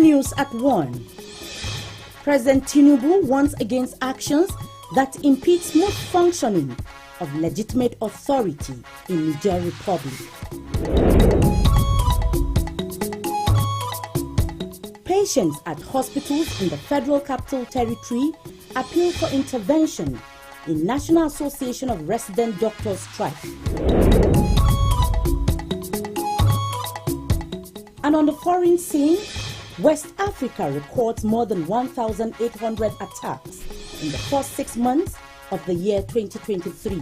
News at 1. President Tinubu warns against actions that impede smooth functioning of legitimate authority in Niger Republic. Patients at hospitals in the Federal Capital Territory appeal for intervention in National Association of Resident Doctors strike. And on the foreign scene, West Africa records more than 1,800 attacks in the first 6 months of the year 2023.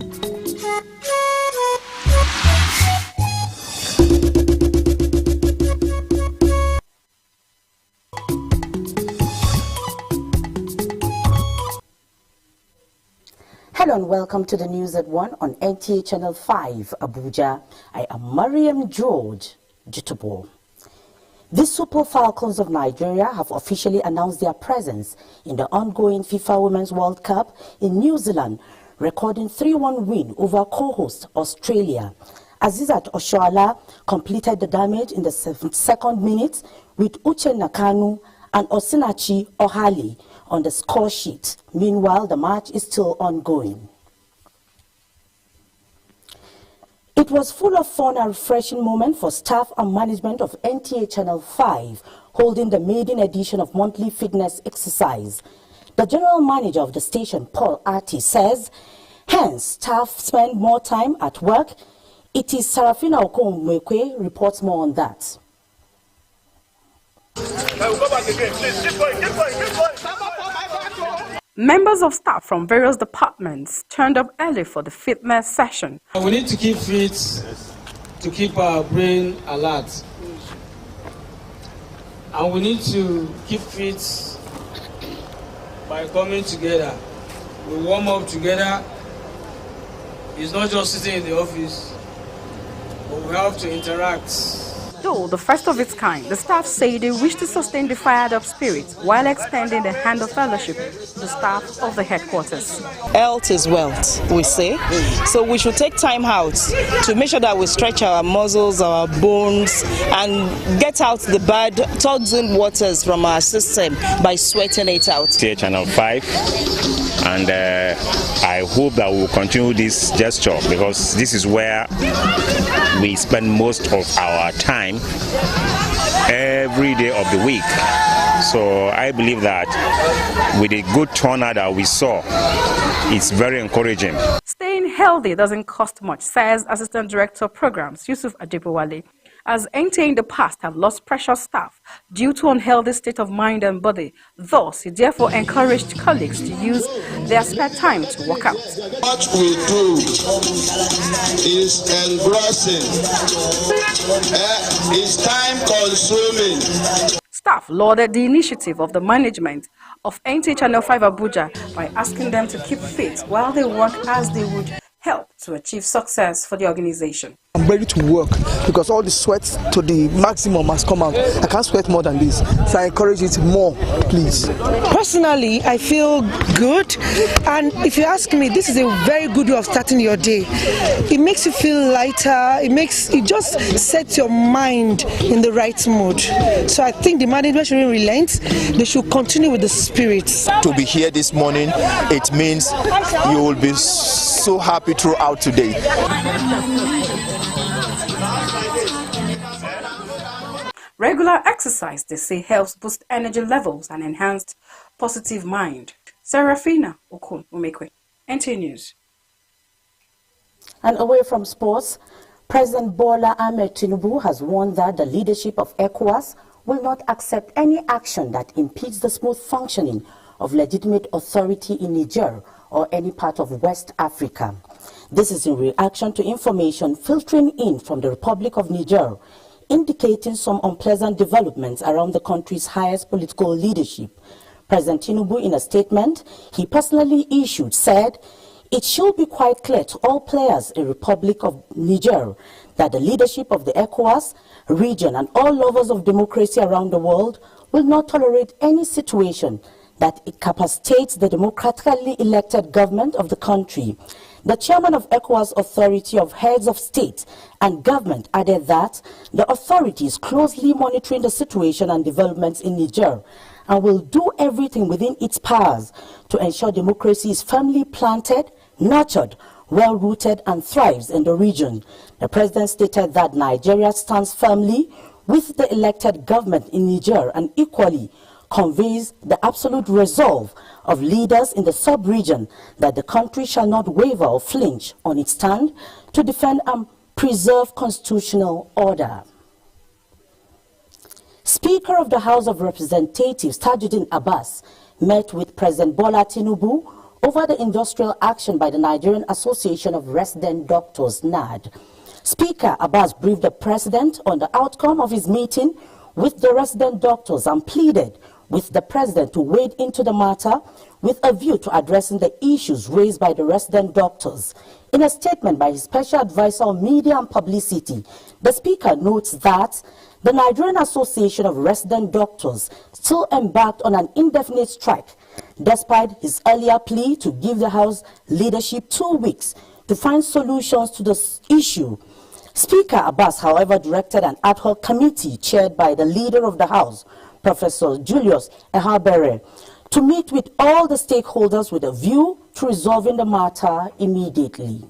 Hello and welcome to the News at 1 on NTA Channel 5, Abuja. I am Mariam George Jitabo. The Super Falcons of Nigeria have officially announced their presence in the ongoing FIFA Women's World Cup in New Zealand, recording 3-1 win over co-host Australia. Azizat Oshoala completed the damage in the 2nd minute with Uche Nakanu and Osinachi Ohali on the score sheet. Meanwhile, the match is still ongoing. It was full of fun and refreshing moment for staff and management of NTA Channel 5, holding the maiden edition of monthly fitness exercise. The general manager of the station, Paul Arti, says, hence, staff spend more time at work. It is Sarafina Okomwekwe reports more on that. Members of staff from various departments turned up early for the fitness session. We need to keep fit to keep our brain alert. And we need to keep fit by coming together. We warm up together. It's not just sitting in the office, but we have to interact. Though the first of its kind, the staff say they wish to sustain the fired-up spirit while extending the hand of fellowship to the staff of the headquarters. Health is wealth, we say. So we should take time out to make sure that we stretch our muscles, our bones, and get out the bad toxin waters from our system by sweating it out. NTA Channel 5, and I hope that we will continue this gesture because this is where we spend most of our time every day of the week. So I believe that with a good turnout that we saw, it's very encouraging. Staying healthy doesn't cost much, says Assistant Director of Programs Yusuf Adebowale, as NTA in the past have lost precious staff due to unhealthy state of mind and body. Thus, he therefore encouraged colleagues to use their spare time to work out. What we do is engrossing. It's time consuming. Staff lauded the initiative of the management of NTA Channel 5 Abuja by asking them to keep fit while they work, as they would help to achieve success for the organization. I'm ready to work because all the sweat to the maximum has come out. I can't sweat more than this. So I encourage it more, please. Personally, I feel good. And if you ask me, this is a very good way of starting your day. It makes you feel lighter. It just sets your mind in the right mood. So I think the management shouldn't relent. They should continue with the spirit. To be here this morning, it means you will be so happy throughout today. Regular exercise, they say, helps boost energy levels and enhance positive mind. Serafina Okomwekwe, NTA News. And away from sports, President Bola Ahmed Tinubu has warned that the leadership of ECOWAS will not accept any action that impedes the smooth functioning of legitimate authority in Niger or any part of West Africa. This is in reaction to information filtering in from the Republic of Niger, indicating some unpleasant developments around the country's highest political leadership. President Tinubu, in a statement he personally issued, said, "It should be quite clear to all players in the Republic of Niger that the leadership of the ECOWAS region and all lovers of democracy around the world will not tolerate any situation that incapacitates the democratically elected government of the country. The chairman of ECOWAS Authority of Heads of State and Government added that the authority is closely monitoring the situation and developments in Niger and will do everything within its powers to ensure democracy is firmly planted, nurtured, well-rooted and thrives in the region. The president stated that Nigeria stands firmly with the elected government in Niger and equally conveys the absolute resolve of leaders in the sub-region that the country shall not waver or flinch on its stand to defend and preserve constitutional order. Speaker of the House of Representatives Tajuddin Abbas met with President Bola Tinubu over the industrial action by the Nigerian Association of Resident Doctors, NAD. Speaker Abbas briefed the president on the outcome of his meeting with the resident doctors and pleaded with the president to wade into the matter with a view to addressing the issues raised by the resident doctors. In a statement by his special advisor on media and publicity, the speaker notes that the Nigerian Association of Resident Doctors still embarked on an indefinite strike, despite his earlier plea to give the House leadership 2 weeks to find solutions to this issue. Speaker Abbas, however, directed an ad hoc committee chaired by the leader of the House, Professor Julius Ehabere, to meet with all the stakeholders with a view to resolving the matter immediately.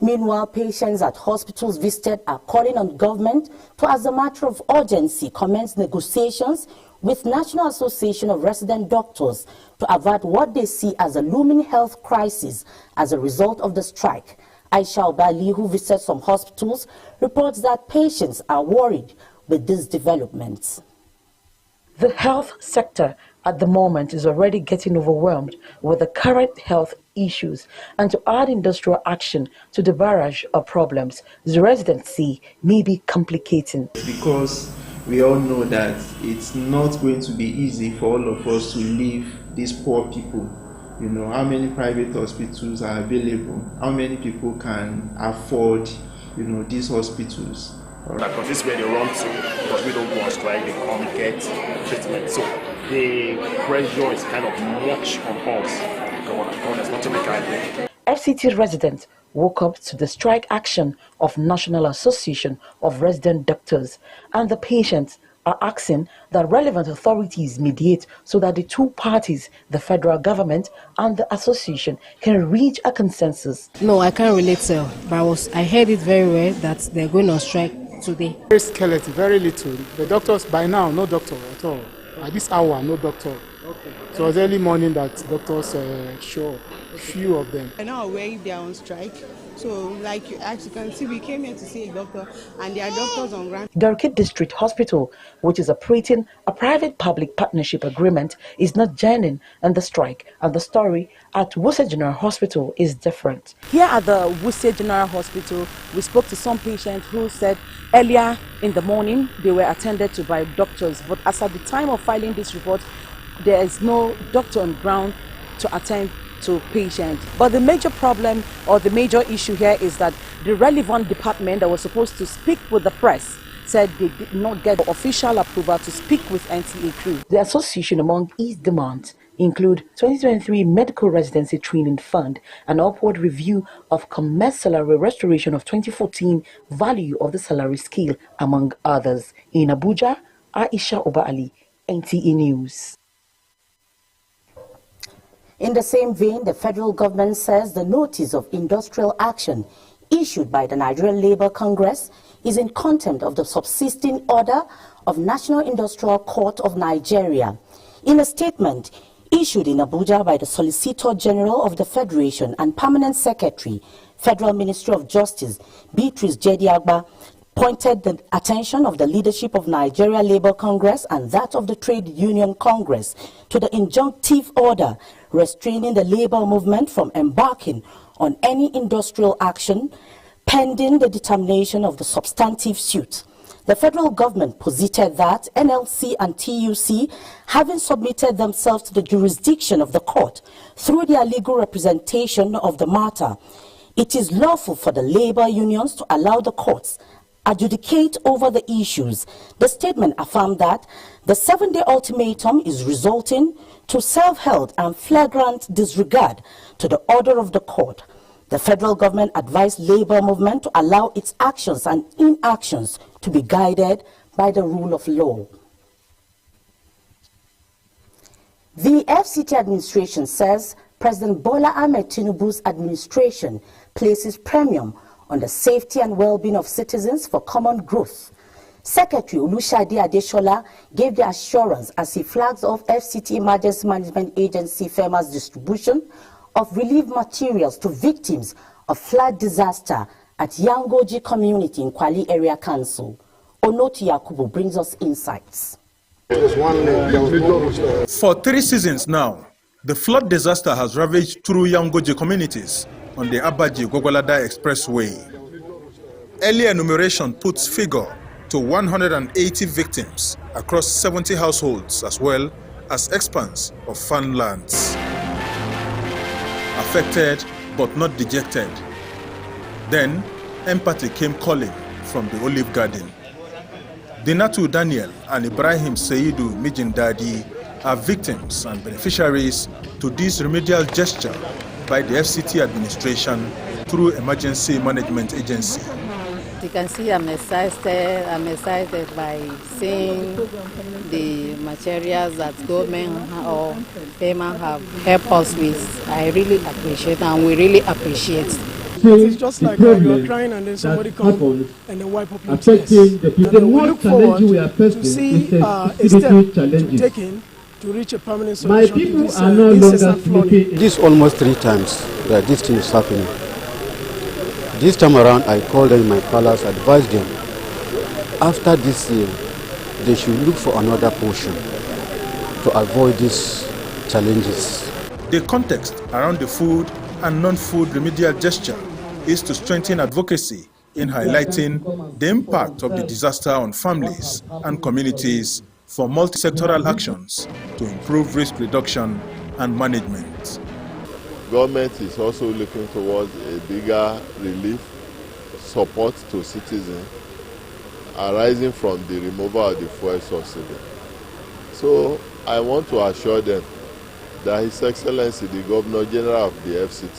Meanwhile, patients at hospitals visited are calling on government to, as a matter of urgency, commence negotiations with National Association of Resident Doctors to avert what they see as a looming health crisis as a result of the strike. Aisha Obali, who visited some hospitals, reports that patients are worried with these developments. The health sector at the moment is already getting overwhelmed with the current health issues, and to add industrial action to the barrage of problems the residents see may be complicating. Because we all know that it's not going to be easy for all of us to leave these poor people. You know, how many private hospitals are available? How many people can afford, these hospitals? Because this is where they run to, because we don't go on strike, they come get treatment. So the pressure is kind of much on us. There's not to make idea. FCT residents woke up to the strike action of National Association of Resident Doctors, and the patients are asking that relevant authorities mediate so that the two parties, the federal government and the association, can reach a consensus. No, I can't relate, sir, but I heard it very well that they're going on strike today. Very skeleton, very little. The doctors, by now, no doctor at all. At this hour, no doctor. Okay. So it was early morning that doctors show up, few of them. I'm not aware if they are on strike. So, as you can see, we came here to see a doctor, and there are doctors on ground. Garki District Hospital, which is operating a private-public partnership agreement, is not joining in the strike, and the story at Wuse General Hospital is different. Here at the Wuse General Hospital, we spoke to some patients who said earlier in the morning they were attended to by doctors, but as at the time of filing this report, there is no doctor on ground to attend to patients. But the major problem or the major issue here is that the relevant department that was supposed to speak with the press said they did not get official approval to speak with NTA crew. The association among its demands include 2023 Medical Residency Training Fund, an upward review of commenced salary restoration of 2014 value of the salary scale, among others. In Abuja, Aisha Obali, NTA News. In the same vein, the federal government says the notice of industrial action issued by the Nigerian Labour Congress is in contempt of the subsisting order of National Industrial Court of Nigeria. In a statement issued in Abuja by the Solicitor General of the Federation and Permanent Secretary, Federal Ministry of Justice, Beatrice Jediagba, pointed the attention of the leadership of Nigeria Labour Congress and that of the Trade Union Congress to the injunctive order restraining the labour movement from embarking on any industrial action pending the determination of the substantive suit. The federal government posited that NLC and TUC, having submitted themselves to the jurisdiction of the court through their legal representation of the matter, it is lawful for the labour unions to allow the courts adjudicate over the issues. The statement affirmed that The 7-day ultimatum is resulting to self-held and flagrant disregard to the order of the court. The federal government advised labor movement to allow its actions and inactions to be guided by the rule of law. The FCT administration says President Bola Ahmed Tinubu's administration places premium on the safety and well-being of citizens for common growth. Secretary Olushade Adeshola gave the assurance as he flags off FCT Emergency Management Agency FEMA's distribution of relief materials to victims of flood disaster at Yangoji community in Kwali Area Council. Onoti Yakubu brings us insights. For 3 seasons now, the flood disaster has ravaged through Yangoji communities on the Abaji-Gogolada Expressway. Early enumeration puts figure to 180 victims across 70 households as well as expanse of farmlands. Affected but not dejected. Then, empathy came calling from the Olive Garden. Dinatu Daniel and Ibrahim Seidu Mijindadi are victims and beneficiaries to this remedial gesture by the FCT administration through Emergency Management Agency. You can see I'm excited by seeing the materials that government or FEMA have helped us with. I really appreciate and we really appreciate. It's just like you're crying and then somebody comes and then wipe up your tears. And then we look forward to see a step to take in to reach a permanent solution to this incessant flooding. This almost 3 times that this thing is happening. This time around, I called them in my palace, advised them, after this year, they should look for another portion to avoid these challenges. The context around the food and non-food remedial gesture is to strengthen advocacy in highlighting the impact of the disaster on families and communities for multi-sectoral actions to improve risk reduction and management. Government is also looking towards a bigger relief support to citizens arising from the removal of the fuel subsidy. So I want to assure them that His Excellency, the Governor General of the FCT,